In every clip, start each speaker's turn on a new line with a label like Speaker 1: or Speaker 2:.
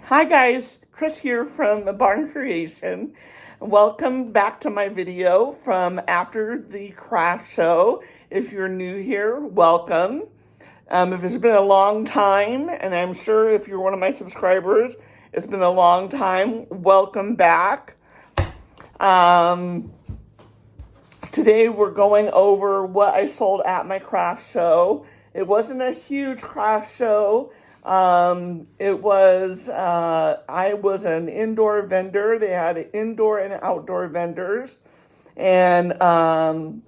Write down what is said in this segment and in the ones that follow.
Speaker 1: Hi guys, Chris here from Barn Creation. Welcome back to my video from after the craft show. If you're new here, welcome. If it's been a long time, and I'm sure if you're one of my subscribers, it's been a long time, welcome back. Today we're going over what I sold at my craft show. It wasn't a huge craft show. I was an indoor vendor. They had indoor and outdoor vendors. And the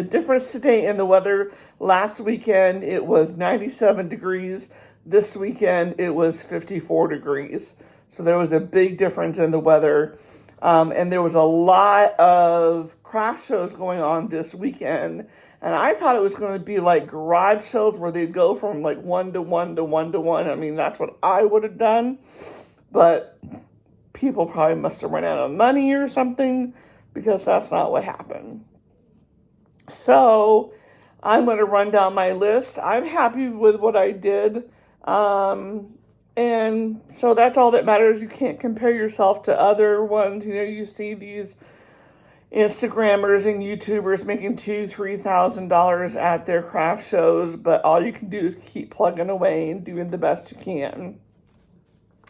Speaker 1: difference today in the weather, last weekend it was 97 degrees. This weekend it was 54 degrees. So there was a big difference in the weather. And there was a lot of craft shows going on this weekend. And I thought it was going to be like garage sales where they'd go from like 1 to 1 to 1 to 1. I mean, that's what I would have done. But people probably must have run out of money or something, because that's not what happened. So I'm going to run down my list. I'm happy with what I did. And so that's all that matters. You can't compare yourself to other ones. You know, you see these Instagrammers and YouTubers making $2,000-$3,000 at their craft shows, but all you can do is keep plugging away and doing the best you can.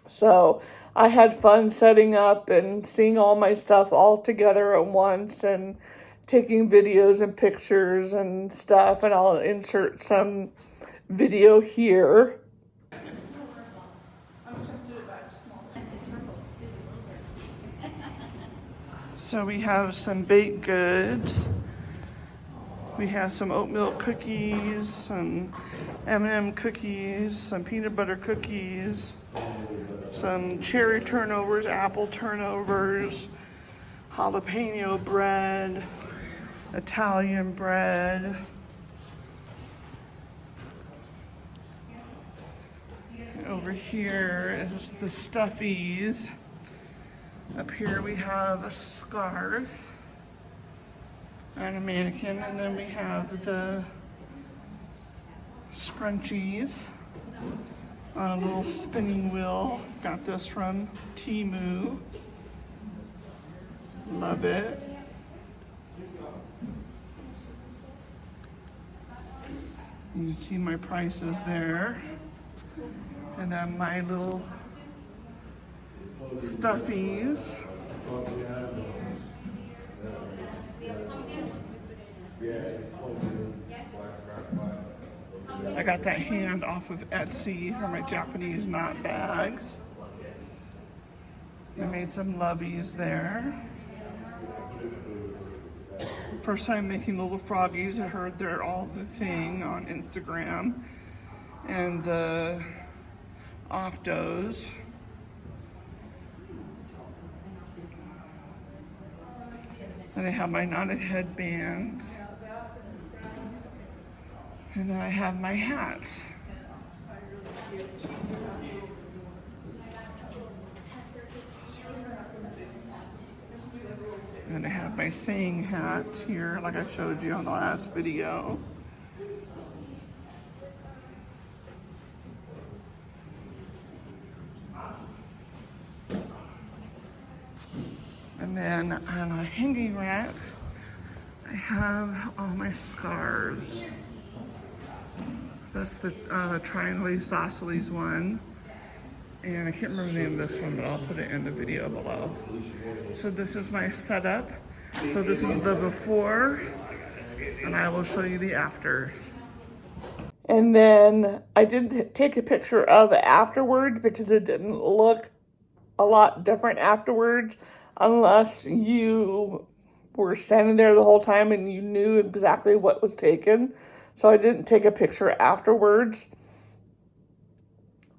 Speaker 1: So I had fun setting up and seeing all my stuff all together at once and taking videos and pictures and stuff, and I'll insert some video here. So we have some baked goods. We have some oat milk cookies, some M&M cookies, some peanut butter cookies, some cherry turnovers, apple turnovers, jalapeno bread, Italian bread. And over here is the stuffies. Up here we have a scarf and a mannequin, and then we have the scrunchies on a little spinning wheel. Got this from Temu. Love it. You can see my prices there. And then my little stuffies. I got that hand off of Etsy for my Japanese knot bags. I made some loveys there. First time making little froggies. I heard they're all the thing on Instagram. And the octos. And I have my knotted headbands. And then I have my hats. And I have my saying hat here, like I showed you on the last video. And then on a hanging rack, I have all my scarves. That's the triangle isosceles one. And I can't remember the name of this one, but I'll put it in the video below. So this is my setup. So this is the before, and I will show you the after. And then I did take a picture of it afterwards because it didn't look a lot different afterwards, unless you were standing there the whole time and you knew exactly what was taken. So I didn't take a picture afterwards.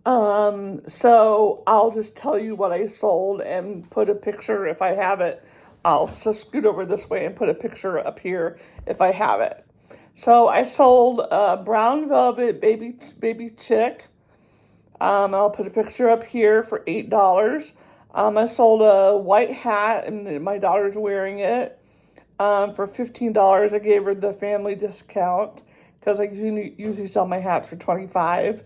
Speaker 1: So I'll just tell you what I sold and put a picture if I have it. I'll just scoot over this way and put a picture up here if I have it. So I sold a brown velvet baby chick. I'll put a picture up here for $8. I sold a white hat, and my daughter's wearing it for $15. I gave her the family discount because I usually sell my hats for $25.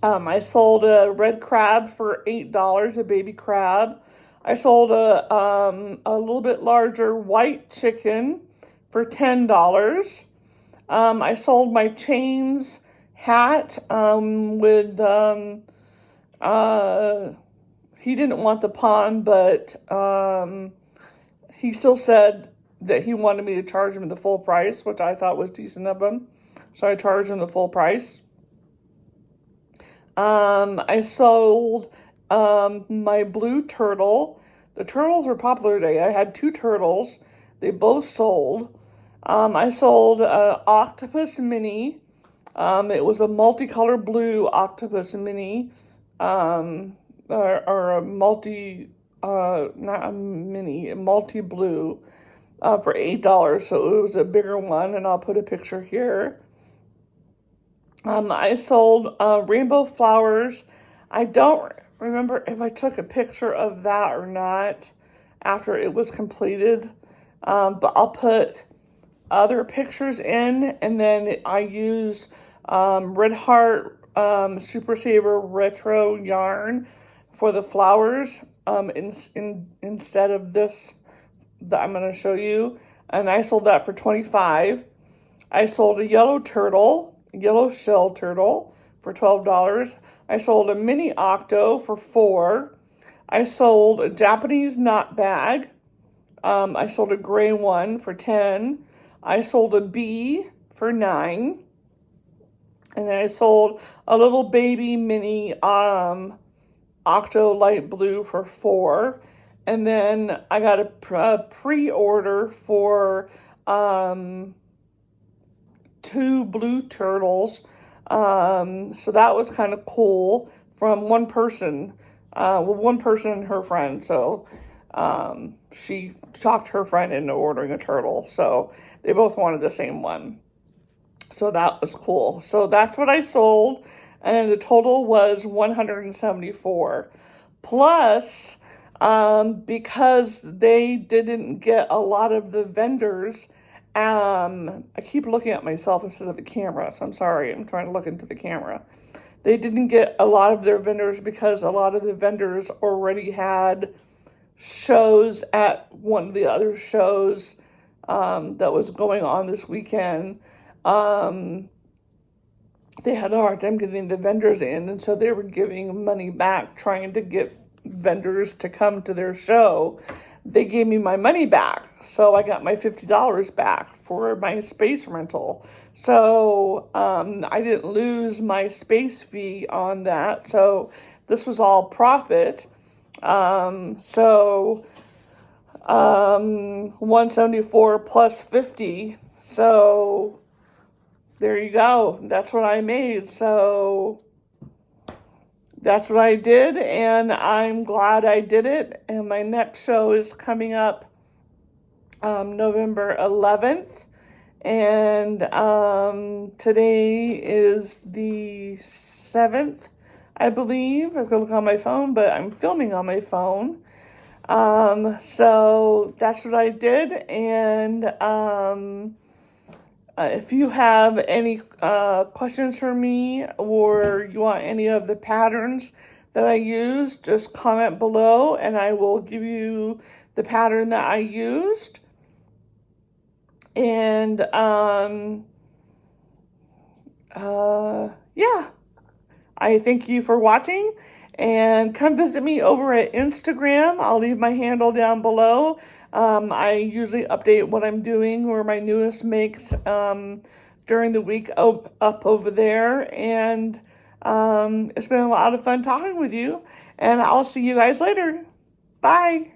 Speaker 1: I sold a red crab for $8, a baby crab. I sold a little bit larger white chicken for $10. I sold my chains hat with he didn't want the pond, but he still said that he wanted me to charge him the full price, which I thought was decent of him. So I charged him the full price. I sold my blue turtle. The turtles were popular today. I had 2 turtles. They both sold. I sold an octopus mini. It was a multicolored blue octopus mini. Or a not a mini, a multi-blue for $8. So it was a bigger one, and I'll put a picture here. I sold rainbow flowers. I don't remember if I took a picture of that or not after it was completed, but I'll put other pictures in, and then I used Red Heart Super Saver Retro yarn for the flowers instead of this that I'm going to show you, and I sold that for $25. I sold a yellow shell turtle for $12. I sold a mini octo for $4. I sold a Japanese knot bag. I sold a gray one for $10. I sold a bee for $9. And then I sold a little baby mini octo light blue for $4. And then I got a pre-order for 2 blue turtles. So that was kind of cool from one person. One person and her friend. So she talked her friend into ordering a turtle. So they both wanted the same one. So that was cool. So that's what I sold. And the total was $174. Plus, because they didn't get a lot of the vendors, I keep looking at myself instead of the camera, so I'm sorry, I'm trying to look into the camera. They didn't get a lot of their vendors because a lot of the vendors already had shows at one of the other shows that was going on this weekend. They had a hard time getting the vendors in, and so they were giving money back, trying to get vendors to come to their show. They gave me my money back, so I got my $50 back for my space rental. So I didn't lose my space fee on that, so this was all profit. 174 plus 50, so there you go. That's what I made. So that's what I did, and I'm glad I did it. And my next show is coming up November 11th. And today is the 7th, I believe. I was going to look on my phone, but I'm filming on my phone. So that's what I did. And if you have any questions for me, or you want any of the patterns that I use, just comment below and I will give you the pattern that I used. And yeah, I thank you for watching, and come visit me over at Instagram. I'll leave my handle down below. I usually update what I'm doing or my newest makes during the week up over there. And it's been a lot of fun talking with you. And I'll see you guys later. Bye.